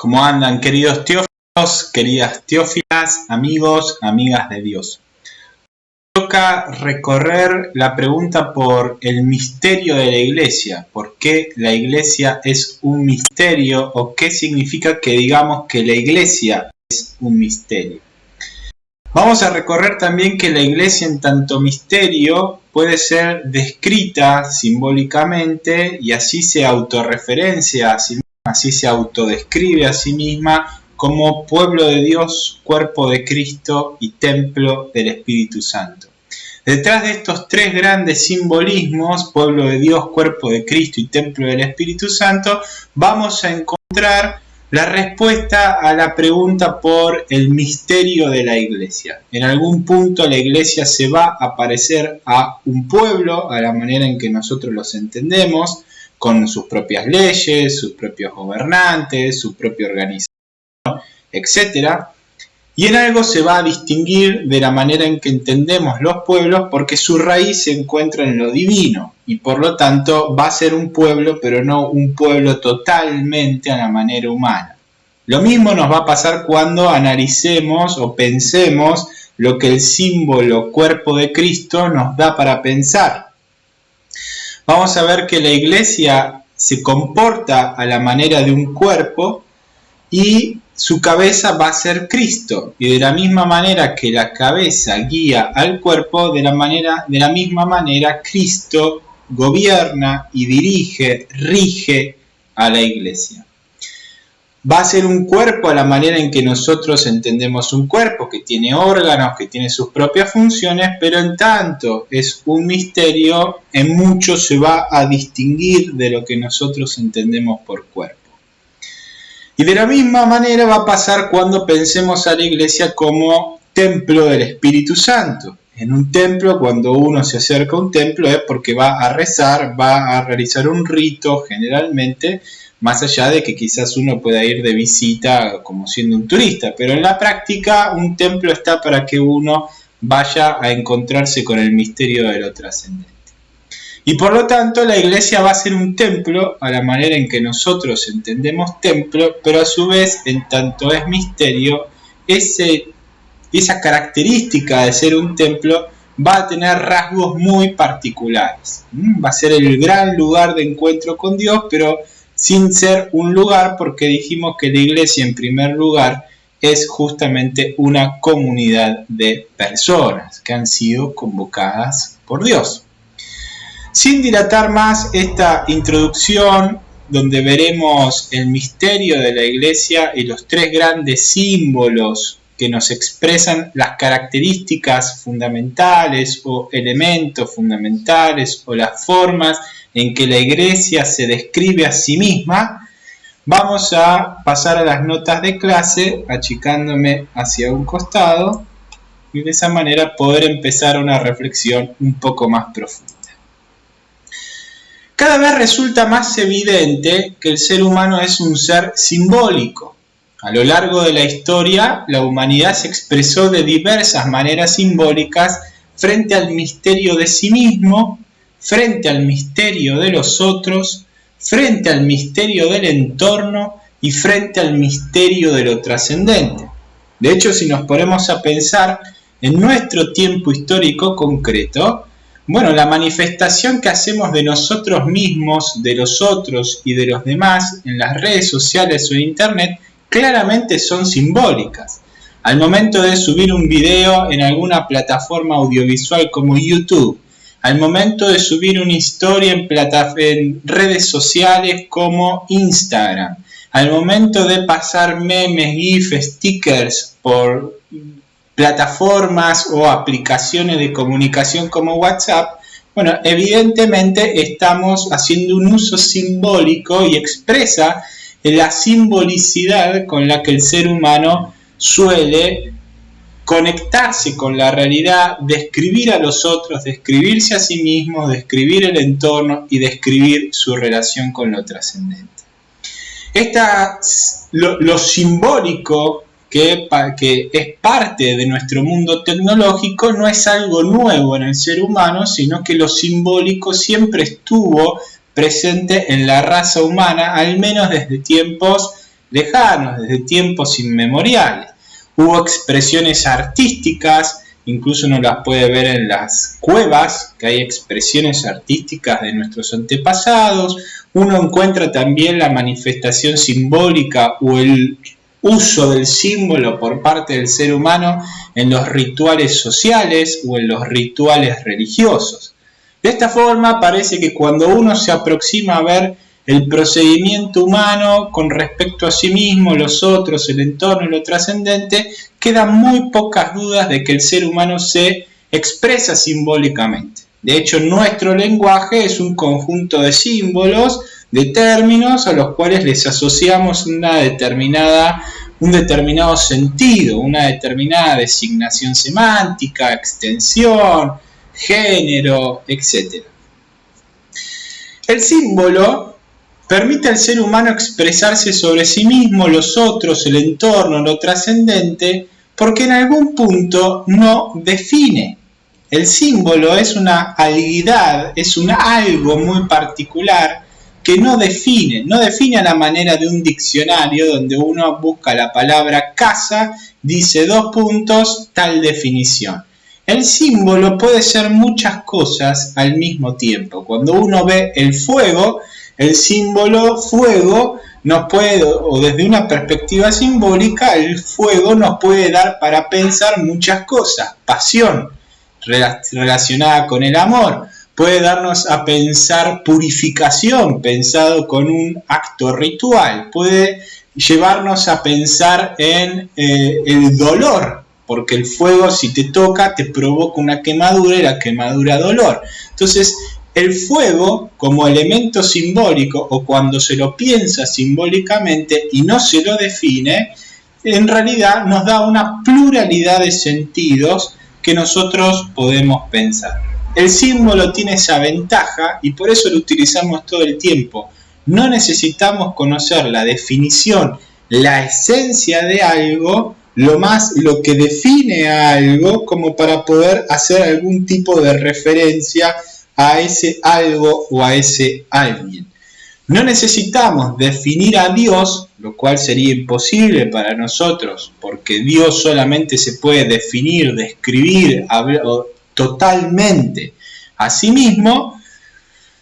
¿Cómo andan, queridos teófilos, queridas teófilas, amigos, amigas de Dios? Toca recorrer la pregunta por el misterio de la Iglesia. ¿Por qué la Iglesia es un misterio? ¿O qué significa que digamos que la Iglesia es un misterio? Vamos a recorrer también que la Iglesia en tanto misterio puede ser descrita simbólicamente y así se autorreferencia a sí misma, así se autodescribe a sí misma como pueblo de Dios, cuerpo de Cristo y templo del Espíritu Santo. Detrás de estos tres grandes simbolismos, pueblo de Dios, cuerpo de Cristo y templo del Espíritu Santo, vamos a encontrar la respuesta a la pregunta por el misterio de la Iglesia. En algún punto la Iglesia se va a parecer a un pueblo, a la manera en que nosotros los entendemos, con sus propias leyes, sus propios gobernantes, su propia organización, etc. Y en algo se va a distinguir de la manera en que entendemos los pueblos porque su raíz se encuentra en lo divino y por lo tanto va a ser un pueblo, pero no un pueblo totalmente a la manera humana. Lo mismo nos va a pasar cuando analicemos o pensemos lo que el símbolo cuerpo de Cristo nos da para pensar. Vamos a ver que la Iglesia se comporta a la manera de un cuerpo y su cabeza va a ser Cristo. Y de la misma manera que la cabeza guía al cuerpo, de la misma manera Cristo gobierna y dirige, rige a la Iglesia. Va a ser un cuerpo a la manera en que nosotros entendemos un cuerpo, que tiene órganos, que tiene sus propias funciones, pero en tanto es un misterio, en mucho se va a distinguir de lo que nosotros entendemos por cuerpo. Y de la misma manera va a pasar cuando pensemos a la Iglesia como templo del Espíritu Santo. En un templo, cuando uno se acerca a un templo es porque va a rezar, va a realizar un rito generalmente, más allá de que quizás uno pueda ir de visita como siendo un turista, pero en la práctica un templo está para que uno vaya a encontrarse con el misterio de lo trascendente. Y por lo tanto la Iglesia va a ser un templo a la manera en que nosotros entendemos templo, pero a su vez, en tanto es misterio, esa característica de ser un templo va a tener rasgos muy particulares. Va a ser el gran lugar de encuentro con Dios, pero sin ser un lugar, porque dijimos que la Iglesia en primer lugar es justamente una comunidad de personas que han sido convocadas por Dios. Sin dilatar más esta introducción, donde veremos el misterio de la Iglesia y los tres grandes símbolos que nos expresan las características fundamentales o elementos fundamentales o las formas en que la Iglesia se describe a sí misma, vamos a pasar a las notas de clase achicándome hacia un costado y de esa manera poder empezar una reflexión un poco más profunda. Cada vez resulta más evidente que el ser humano es un ser simbólico. A lo largo de la historia, la humanidad se expresó de diversas maneras simbólicas frente al misterio de sí mismo, frente al misterio de los otros, frente al misterio del entorno y frente al misterio de lo trascendente. De hecho, si nos ponemos a pensar en nuestro tiempo histórico concreto, la manifestación que hacemos de nosotros mismos, de los otros y de los demás en las redes sociales o en internet claramente son simbólicas. Al momento de subir un video en alguna plataforma audiovisual como YouTube, al momento de subir una historia en redes sociales como Instagram, al momento de pasar memes, GIF, stickers por plataformas o aplicaciones de comunicación como WhatsApp, evidentemente estamos haciendo un uso simbólico y expresa la simbolicidad con la que el ser humano suele conectarse con la realidad, describir a los otros, describirse a sí mismo, describir el entorno y describir su relación con lo trascendente. Lo simbólico que es parte de nuestro mundo tecnológico no es algo nuevo en el ser humano, sino que lo simbólico siempre estuvo presente en la raza humana, al menos desde tiempos lejanos, desde tiempos inmemoriales. Hubo expresiones artísticas, incluso uno las puede ver en las cuevas, que hay expresiones artísticas de nuestros antepasados. Uno encuentra también la manifestación simbólica o el uso del símbolo por parte del ser humano en los rituales sociales o en los rituales religiosos. De esta forma parece que cuando uno se aproxima a ver el procedimiento humano con respecto a sí mismo, los otros, el entorno y lo trascendente, quedan muy pocas dudas de que el ser humano se expresa simbólicamente. De hecho, nuestro lenguaje es un conjunto de símbolos, de términos a los cuales les asociamos un determinado sentido, una determinada designación semántica, extensión, género, etc. El símbolo permite al ser humano expresarse sobre sí mismo, los otros, el entorno, lo trascendente, porque en algún punto no define. El símbolo es una alguidad, es un algo muy particular que no define a la manera de un diccionario donde uno busca la palabra casa, dice 2 puntos, tal definición. El símbolo puede ser muchas cosas al mismo tiempo. Cuando uno ve el fuego, el símbolo fuego nos puede, o desde una perspectiva simbólica, el fuego nos puede dar para pensar muchas cosas. Pasión relacionada con el amor, puede darnos a pensar purificación, pensado con un acto ritual, puede llevarnos a pensar en el dolor, porque el fuego si te toca te provoca una quemadura y la quemadura dolor. Entonces, el fuego como elemento simbólico, o cuando se lo piensa simbólicamente y no se lo define, en realidad nos da una pluralidad de sentidos que nosotros podemos pensar. El símbolo tiene esa ventaja y por eso lo utilizamos todo el tiempo. No necesitamos conocer la definición, la esencia de algo, lo que define a algo, como para poder hacer algún tipo de referencia a ese algo o a ese alguien. No necesitamos definir a Dios, lo cual sería imposible para nosotros, porque Dios solamente se puede definir, describir totalmente a sí mismo,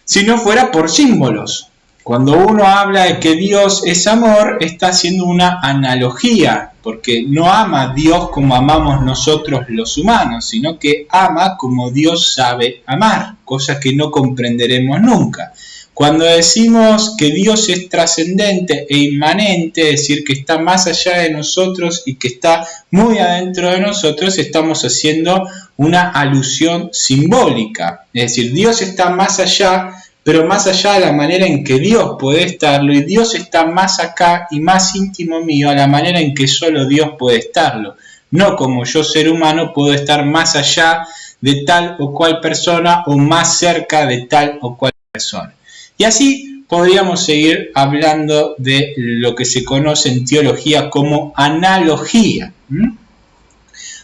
si no fuera por símbolos. Cuando uno habla de que Dios es amor, está haciendo una analogía, porque no ama a Dios como amamos nosotros los humanos, sino que ama como Dios sabe amar, cosa que no comprenderemos nunca. Cuando decimos que Dios es trascendente e inmanente, es decir, que está más allá de nosotros y que está muy adentro de nosotros, estamos haciendo una alusión simbólica. Es decir, Dios está más allá, pero más allá de la manera en que Dios puede estarlo, y Dios está más acá y más íntimo mío a la manera en que solo Dios puede estarlo. No como yo, ser humano, puedo estar más allá de tal o cual persona o más cerca de tal o cual persona. Y así podríamos seguir hablando de lo que se conoce en teología como analogía.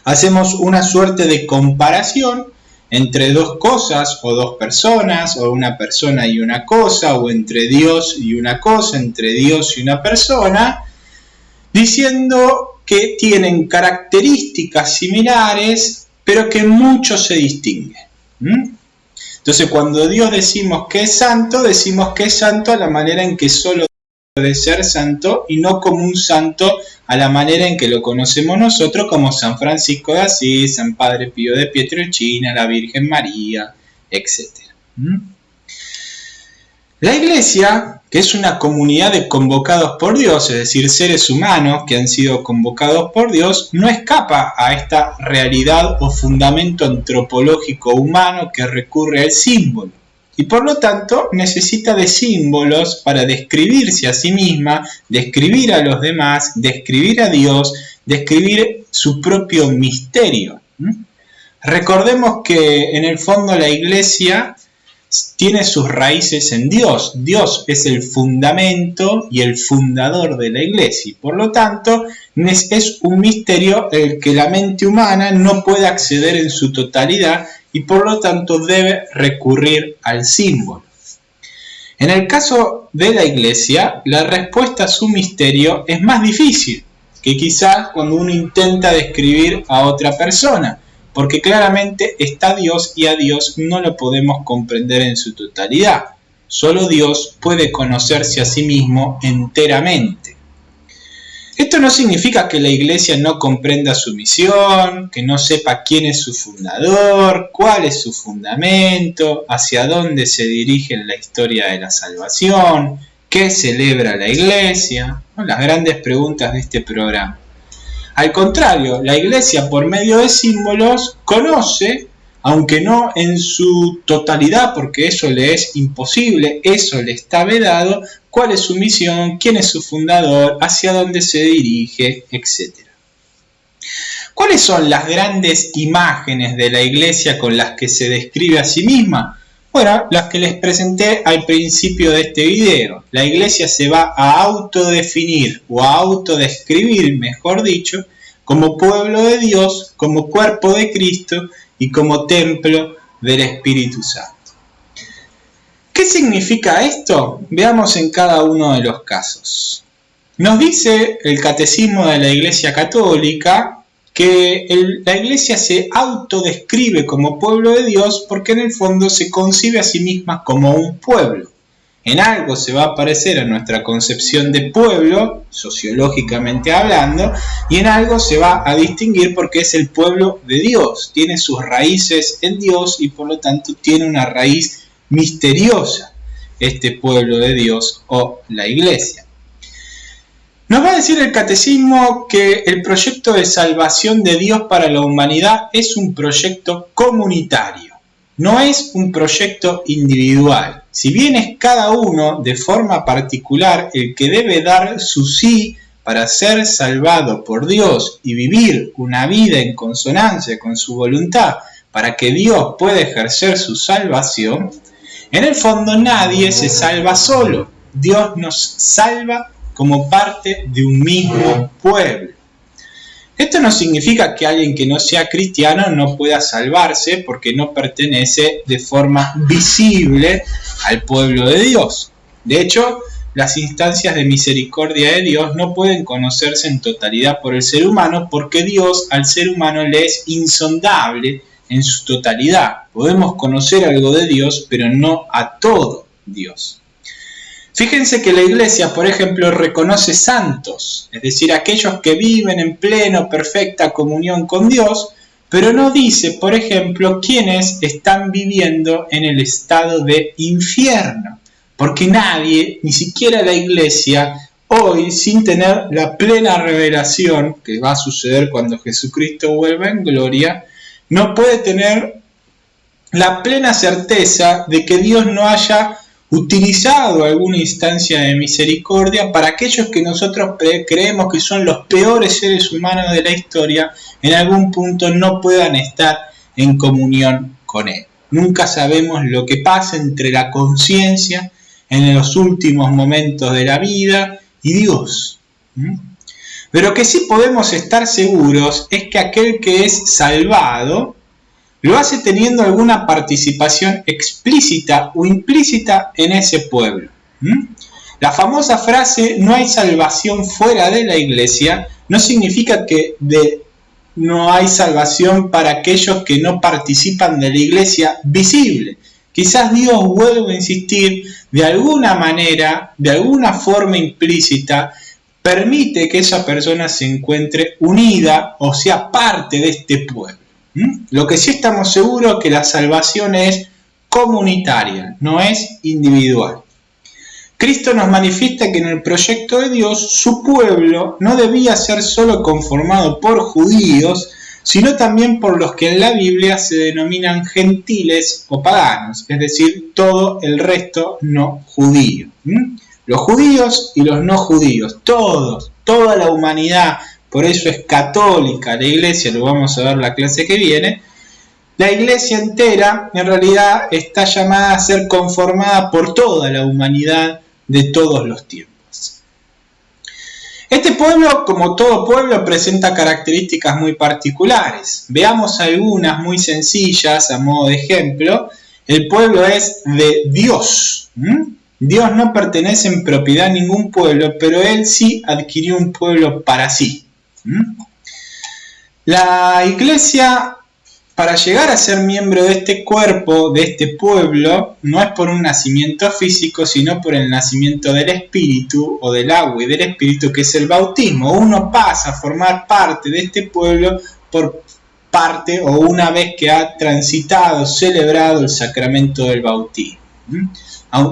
Hacemos una suerte de comparación entre dos cosas o dos personas, o una persona y una cosa, o entre Dios y una cosa, entre Dios y una persona, diciendo que tienen características similares, pero que mucho se distinguen. Entonces, cuando Dios decimos que es santo a la manera en que solo puede ser santo y no como un santo a la manera en que lo conocemos nosotros, como San Francisco de Asís, San Padre Pío de Pietrelcina, la Virgen María, etc. La Iglesia, que es una comunidad de convocados por Dios, es decir, seres humanos que han sido convocados por Dios, no escapa a esta realidad o fundamento antropológico humano que recurre al símbolo. Y por lo tanto necesita de símbolos para describirse a sí misma, describir a los demás, describir a Dios, describir su propio misterio. Recordemos que en el fondo la Iglesia tiene sus raíces en Dios. Dios es el fundamento y el fundador de la Iglesia. Y por lo tanto, es un misterio el que la mente humana no puede acceder en su totalidad y por lo tanto debe recurrir al símbolo. En el caso de la Iglesia, la respuesta a su misterio es más difícil que quizás cuando uno intenta describir a otra persona, porque claramente está Dios y a Dios no lo podemos comprender en su totalidad. Solo Dios puede conocerse a sí mismo enteramente. Esto no significa que la Iglesia no comprenda su misión, que no sepa quién es su fundador, cuál es su fundamento, hacia dónde se dirige en la historia de la salvación, qué celebra la Iglesia, ¿no? Las grandes preguntas de este programa. Al contrario, la Iglesia por medio de símbolos conoce, aunque no en su totalidad, porque eso le es imposible, eso le está vedado, cuál es su misión, quién es su fundador, hacia dónde se dirige, etc. ¿Cuáles son las grandes imágenes de la Iglesia con las que se describe a sí misma? Bueno, las que les presenté al principio de este video. La Iglesia se va a autodefinir o a autodescribir, mejor dicho, como pueblo de Dios, como cuerpo de Cristo y como templo del Espíritu Santo. ¿Qué significa esto? Veamos en cada uno de los casos. Nos dice el Catecismo de la Iglesia Católica que la Iglesia se autodescribe como pueblo de Dios porque en el fondo se concibe a sí misma como un pueblo. En algo se va a parecer a nuestra concepción de pueblo, sociológicamente hablando, y en algo se va a distinguir porque es el pueblo de Dios. Tiene sus raíces en Dios y por lo tanto tiene una raíz misteriosa este pueblo de Dios o la Iglesia. Nos va a decir el Catecismo que el proyecto de salvación de Dios para la humanidad es un proyecto comunitario, no es un proyecto individual. Si bien es cada uno de forma particular el que debe dar su sí para ser salvado por Dios y vivir una vida en consonancia con su voluntad para que Dios pueda ejercer su salvación, en el fondo nadie se salva solo. Dios nos salva como parte de un mismo pueblo. Esto no significa que alguien que no sea cristiano no pueda salvarse porque no pertenece de forma visible al pueblo de Dios. De hecho, las instancias de misericordia de Dios no pueden conocerse en totalidad por el ser humano porque Dios al ser humano le es insondable en su totalidad. Podemos conocer algo de Dios, pero no a todo Dios. Fíjense que la Iglesia, por ejemplo, reconoce santos, es decir, aquellos que viven en pleno, perfecta comunión con Dios, pero no dice, por ejemplo, quiénes están viviendo en el estado de infierno, porque nadie, ni siquiera la Iglesia, hoy, sin tener la plena revelación, que va a suceder cuando Jesucristo vuelva en gloria, no puede tener la plena certeza de que Dios no haya utilizado alguna instancia de misericordia para aquellos que nosotros creemos que son los peores seres humanos de la historia, en algún punto no puedan estar en comunión con Él. Nunca sabemos lo que pasa entre la conciencia en los últimos momentos de la vida y Dios. Pero que sí podemos estar seguros es que aquel que es salvado lo hace teniendo alguna participación explícita o implícita en ese pueblo. La famosa frase "no hay salvación fuera de la Iglesia" no significa que no hay salvación para aquellos que no participan de la Iglesia visible. Quizás Dios, vuelvo a insistir, de alguna manera, de alguna forma implícita, permite que esa persona se encuentre unida o sea parte de este pueblo. Lo que sí estamos seguros es que la salvación es comunitaria, no es individual. Cristo nos manifiesta que en el proyecto de Dios su pueblo no debía ser solo conformado por judíos, sino también por los que en la Biblia se denominan gentiles o paganos, es decir, todo el resto no judío. Los judíos y los no judíos, toda la humanidad. Por eso es católica la Iglesia, lo vamos a ver la clase que viene. La Iglesia entera en realidad está llamada a ser conformada por toda la humanidad de todos los tiempos. Este pueblo, como todo pueblo, presenta características muy particulares. Veamos algunas muy sencillas a modo de ejemplo. El pueblo es de Dios. Dios no pertenece en propiedad a ningún pueblo, pero Él sí adquirió un pueblo para sí. La Iglesia, para llegar a ser miembro de este cuerpo, de este pueblo, no es por un nacimiento físico, sino por el nacimiento del Espíritu, o del agua y del Espíritu, que es el bautismo. Uno pasa a formar parte de este pueblo por parte o una vez que ha transitado, celebrado el sacramento del bautismo.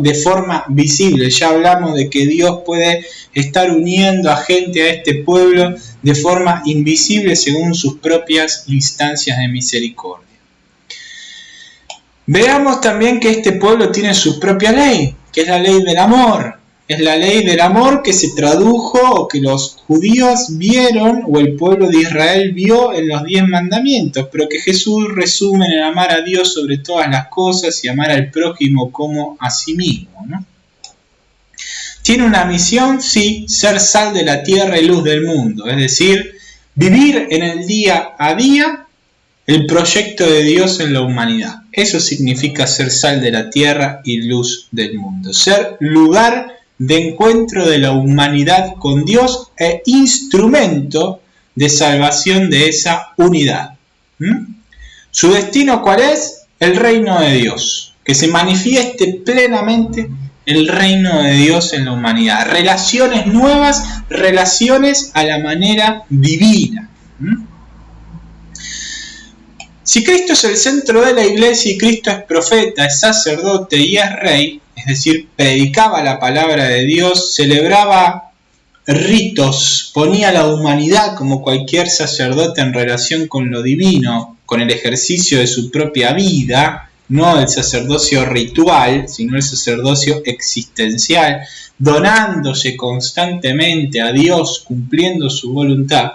De forma visible, ya hablamos de que Dios puede estar uniendo a gente a este pueblo de forma invisible según sus propias instancias de misericordia. Veamos también que este pueblo tiene su propia ley, que es la ley del amor. Es la ley del amor que se tradujo o que los judíos vieron o el pueblo de Israel vio en los 10 mandamientos, pero que Jesús resume en amar a Dios sobre todas las cosas y amar al prójimo como a sí mismo, ¿no? Tiene una misión, sí, ser sal de la tierra y luz del mundo, es decir, vivir en el día a día el proyecto de Dios en la humanidad. Eso significa ser sal de la tierra y luz del mundo, ser lugar de encuentro de la humanidad con Dios e instrumento de salvación de esa unidad. ¿Su destino cuál es? El reino de Dios, que se manifieste plenamente el reino de Dios en la humanidad. Relaciones nuevas, relaciones a la manera divina. Si Cristo es el centro de la iglesia y Cristo es profeta, es sacerdote y es rey, es decir, predicaba la palabra de Dios, celebraba ritos, ponía a la humanidad como cualquier sacerdote en relación con lo divino, con el ejercicio de su propia vida, no el sacerdocio ritual, sino el sacerdocio existencial, donándose constantemente a Dios, cumpliendo su voluntad,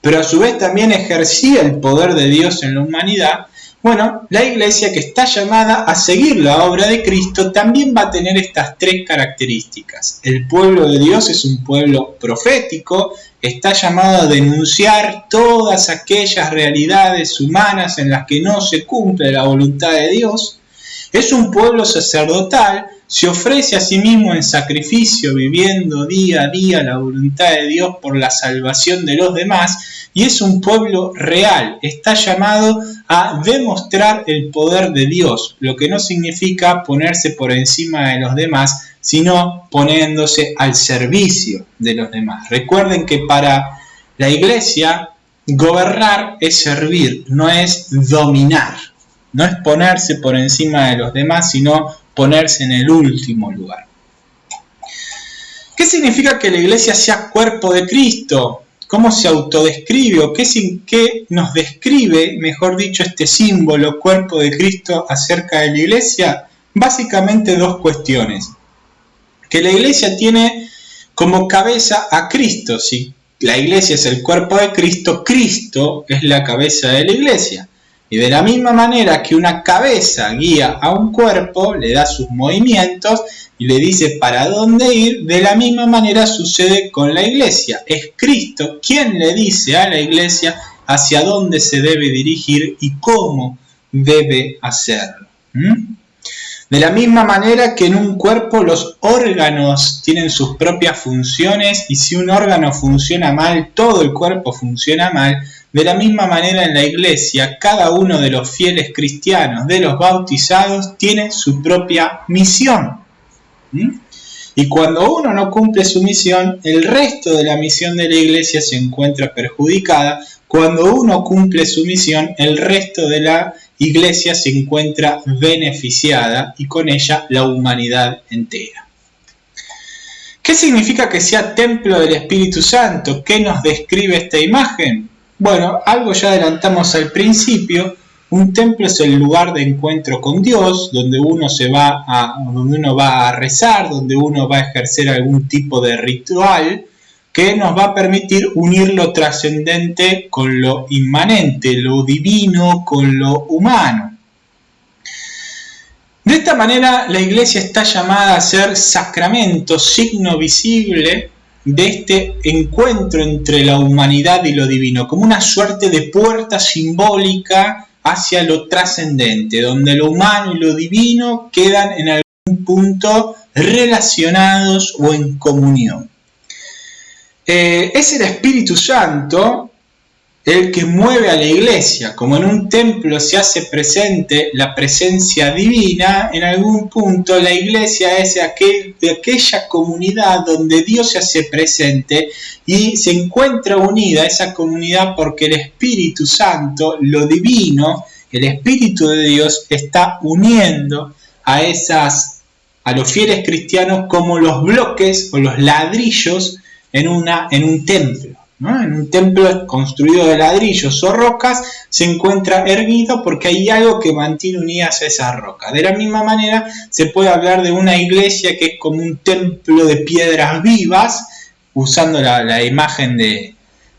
pero a su vez también ejercía el poder de Dios en la humanidad. Bueno, la iglesia, que está llamada a seguir la obra de Cristo, también va a tener estas 3 características. El pueblo de Dios es un pueblo profético, está llamado a denunciar todas aquellas realidades humanas en las que no se cumple la voluntad de Dios. Es un pueblo sacerdotal, se ofrece a sí mismo en sacrificio, viviendo día a día la voluntad de Dios por la salvación de los demás, y es un pueblo real, está llamado a demostrar el poder de Dios, lo que no significa ponerse por encima de los demás, sino poniéndose al servicio de los demás. Recuerden que para la iglesia, gobernar es servir, no es dominar, no es ponerse por encima de los demás, sino ponerse en el último lugar. ¿Qué significa que la iglesia sea cuerpo de Cristo? ¿Cómo se autodescribe o qué nos describe, mejor dicho, este símbolo, cuerpo de Cristo, acerca de la iglesia? Básicamente 2 cuestiones. Que la iglesia tiene como cabeza a Cristo. Si la iglesia es el cuerpo de Cristo, Cristo es la cabeza de la iglesia. Y de la misma manera que una cabeza guía a un cuerpo, le da sus movimientos y le dice para dónde ir, de la misma manera sucede con la iglesia. Es Cristo quien le dice a la iglesia hacia dónde se debe dirigir y cómo debe hacerlo. De la misma manera que en un cuerpo los órganos tienen sus propias funciones y si un órgano funciona mal, todo el cuerpo funciona mal. De la misma manera en la iglesia, cada uno de los fieles cristianos, de los bautizados, tiene su propia misión. Y cuando uno no cumple su misión, el resto de la misión de la iglesia se encuentra perjudicada. Cuando uno cumple su misión, el resto de la iglesia se encuentra beneficiada y con ella la humanidad entera. ¿Qué significa que sea templo del Espíritu Santo? ¿Qué nos describe esta imagen? Bueno, algo ya adelantamos al principio. Un templo es el lugar de encuentro con Dios, donde uno va a rezar, donde uno va a ejercer algún tipo de ritual que nos va a permitir unir lo trascendente con lo inmanente, lo divino con lo humano. De esta manera, la iglesia está llamada a ser sacramento, signo visible de este encuentro entre la humanidad y lo divino, como una suerte de puerta simbólica hacia lo trascendente, donde lo humano y lo divino quedan en punto relacionados o en comunión. Es el Espíritu Santo el que mueve a la iglesia. Como en un templo se hace presente la presencia divina, en algún punto la iglesia es de aquella comunidad donde Dios se hace presente y se encuentra unida a esa comunidad porque el Espíritu Santo, lo divino, el Espíritu de Dios está uniendo a los fieles cristianos como los bloques o los ladrillos en un templo, ¿no? En un templo construido de ladrillos o rocas se encuentra erguido porque hay algo que mantiene unidas a esas rocas. De la misma manera se puede hablar de una iglesia que es como un templo de piedras vivas, usando la imagen de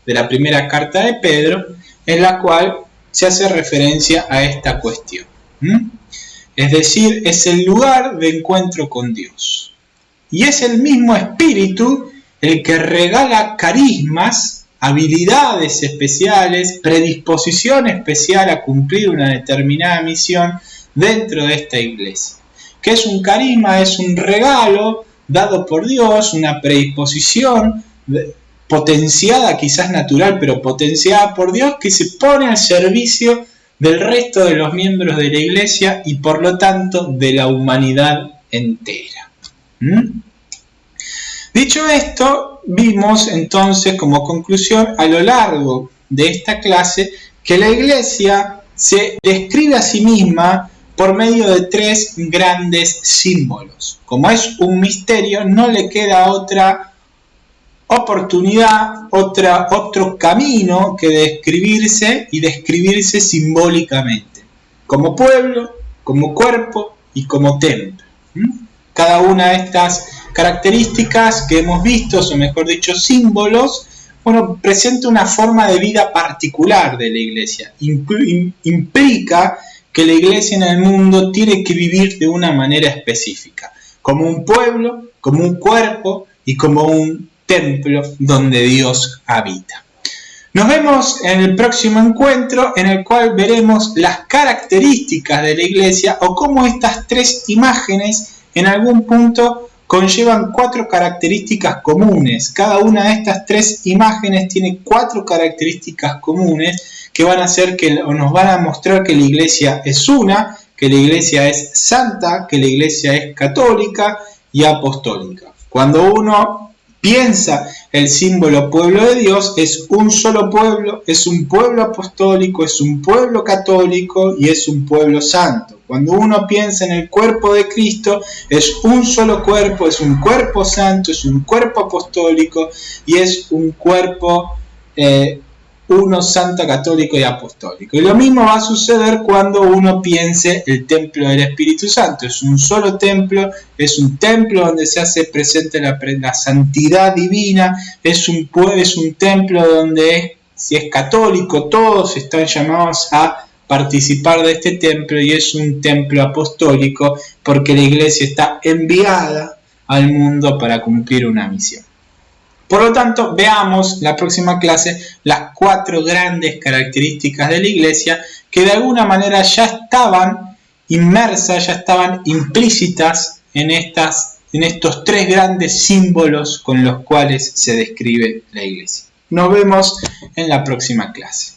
la primera carta de Pedro, en la cual se hace referencia a esta cuestión. Es decir, es el lugar de encuentro con Dios. Y es el mismo Espíritu el que regala carismas, habilidades especiales, predisposición especial a cumplir una determinada misión dentro de esta iglesia. ¿Qué es un carisma? Es un regalo dado por Dios, una predisposición potenciada, quizás natural, pero potenciada por Dios, que se pone al servicio del resto de los miembros de la iglesia y por lo tanto de la humanidad entera. Dicho esto, vimos entonces como conclusión a lo largo de esta clase que la iglesia se describe a sí misma por medio de 3 grandes símbolos. Como es un misterio, no le queda otra oportunidad, otro camino que describirse y describirse simbólicamente, como pueblo, como cuerpo y como templo. Cada una de estas características que hemos visto, o mejor dicho, símbolos, presenta una forma de vida particular de la iglesia. Implica que la iglesia en el mundo tiene que vivir de una manera específica, como un pueblo, como un cuerpo y como un templo donde Dios habita. Nos vemos en el próximo encuentro, en el cual veremos las características de la iglesia o cómo estas 3 imágenes en algún punto conllevan 4 características comunes. Cada una de estas 3 imágenes tiene 4 características comunes que van a hacer nos van a mostrar que la iglesia es una, que la iglesia es santa, que la iglesia es católica y apostólica. Cuando uno piensa el símbolo pueblo de Dios, es un solo pueblo, es un pueblo apostólico, es un pueblo católico y es un pueblo santo. Cuando uno piensa en el cuerpo de Cristo, es un solo cuerpo, es un cuerpo santo, es un cuerpo apostólico y es un cuerpo uno santo, católico y apostólico. Y lo mismo va a suceder cuando uno piense el templo del Espíritu Santo. Es un solo templo, es un templo donde se hace presente la santidad divina, es un templo donde, si es católico, todos están llamados a participar de este templo, y es un templo apostólico porque la iglesia está enviada al mundo para cumplir una misión. Por lo tanto, veamos la próxima clase las 4 grandes características de la iglesia que de alguna manera ya estaban inmersas, ya estaban implícitas en estos 3 grandes símbolos con los cuales se describe la iglesia. Nos vemos en la próxima clase.